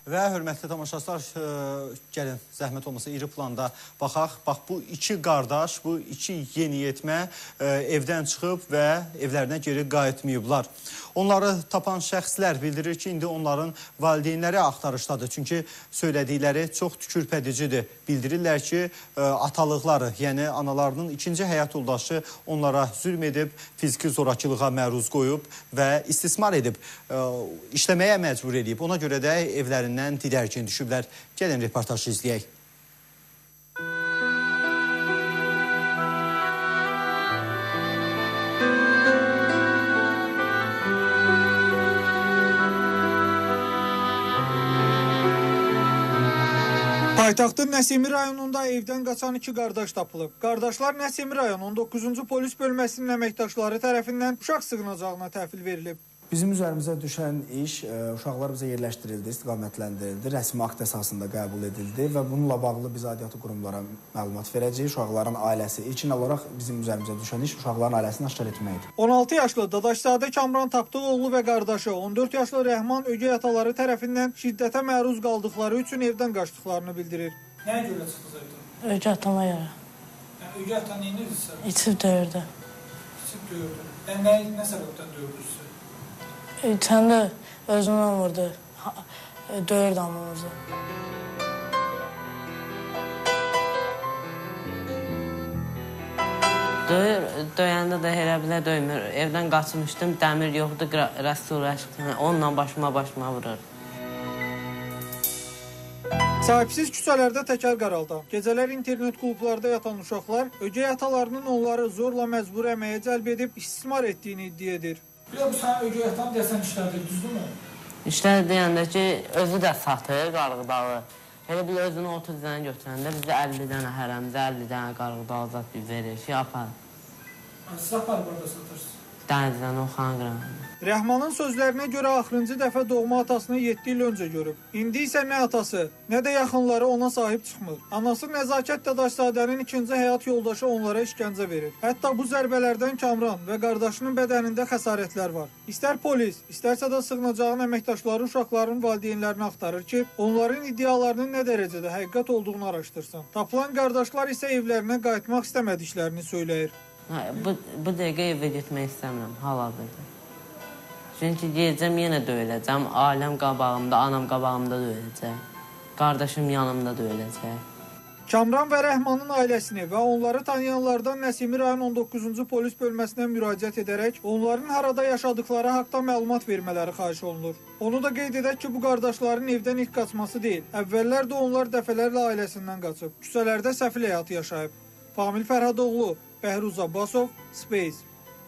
Və hörmətli tamaşaçılar, gəlin zəhmət olmasa iri planda baxaq. Bax, bu iki qardaş, bu iki yeniyetmə evdən çıxıb və evlərinə geri qayıtmayıblar. Onları tapan şəxslər bildirir ki, indi onların valideynləri axtarışdadır. Çünki söylədikləri çox tükürpədicidir. Bildirirlər ki, atalıqları, yəni analarının ikinci həyat yoldaşı onlara zülm edib, fiziki zorakılığa məruz qoyub və istismar edib, işləməyə məcbur edib. Ona görə də evlərindən didərgin düşüblər. Gəlin reportajı izləyək. Paytaxtın Nəsimi rayonunda evdən qaçan iki qardaş tapılıb. Qardaşlar Nəsimi rayon 19-cu polis bölməsinin əməkdaşları tərəfindən uşaq sığınacağına təhvil verilib. Bizim üzərimizə düşən iş uşaqlar bizə yerləşdirildi, istiqamətləndirildi, rəsmi akt əsasında qəbul edildi və bununla bağlı biz aidiyyatı qurumlara məlumat verəcəyik. Uşaqların ailəsi, ilkin olaraq bizim üzərimizə düşən iş uşaqların ailəsini aşkar etməkdir. 16 yaşlı Dadaşzadə Kamran Tapdıqoğlu və qardaşı 14 yaşlı Rəhman ögey ataları tərəfindən şiddətə məruz qaldıqları üçün evdən qaçdıqlarını bildirir. Nəyə görə çıxdınız evdən? Ögey atama görə. Yəni, ögey atan neyinirsə? İçib döyürdü. İçib döyürdü. Nə səbəbdən döyürdü sizi? İçən də özümdən vurdu. Döyürdü anamızı. Döyəndə də elə bilə döymür. Evdən qaçmışdım, dəmir yoxdur, rəsturlaşdı. Onunla başıma vurur. Sahibsiz küçələrdə təkər qaraldan, gecələr internet klublarda yatan uşaqlar ögey atalarının onları zorla məcbur əməyə cəlb edib istismar etdiyini iddia edir. Bir də bu sənə ögey atan deyəsən işlədir, düzdürmü? İşlər deyəndə ki, özü də satır qarğıdalı. Elə bir özünü 30 dənə götürəndə bizə 50 dənə hərəmizə 50 dənə qarğıdalı zat verir ki, apar. Siz apar burada satırsınız? Dənizdən o xanqıram. Rəhmanın sözlərinə görə axırıncı dəfə doğma atasını 7 il öncə görüb. İndi isə nə atası, nə də yaxınları ona sahib çıxmır. Anası Nəzakət Dadaşzadənin ikinci həyat yoldaşı onlara işgəncə verir. Hətta bu zərbələrdən Kamran və qardaşının bədənində xəsarətlər var. İstər polis, istərsə də sığınacağın əməkdaşları uşaqların valideynlərini axtarır ki, onların iddialarının nə dərəcədə həqiqət olduğunu araşdırsın. Tapılan qardaşlar isə evlərinə qayıtmaq istəmədiklərini söyləyir. Bu dəqiqə evə getmək istəmirəm, hal-hazırda. Çünki gedəcəm, yenə döyüləcəm. Ailəm qabağımda, anam qabağımda döyüləcək. Qardaşım yanımda döyüləcək. Kamran və Rəhmanın ailəsini və onları tanıyanlardan Nəsimi rayon 19-cu polis bölməsinə müraciət edərək onların harada yaşadıkları haqda məlumat vermələri xahiş olunur. Onu da qeyd edək ki, bu qardaşların evdən ilk qaçması deyil. Əvvəllər də onlar dəfələrlə ailəsindən qaçıb. Küçələrdə səfil həyatı yaşayıb. Famil Fərhadoğlu, Bəhruz Abbasov, Space.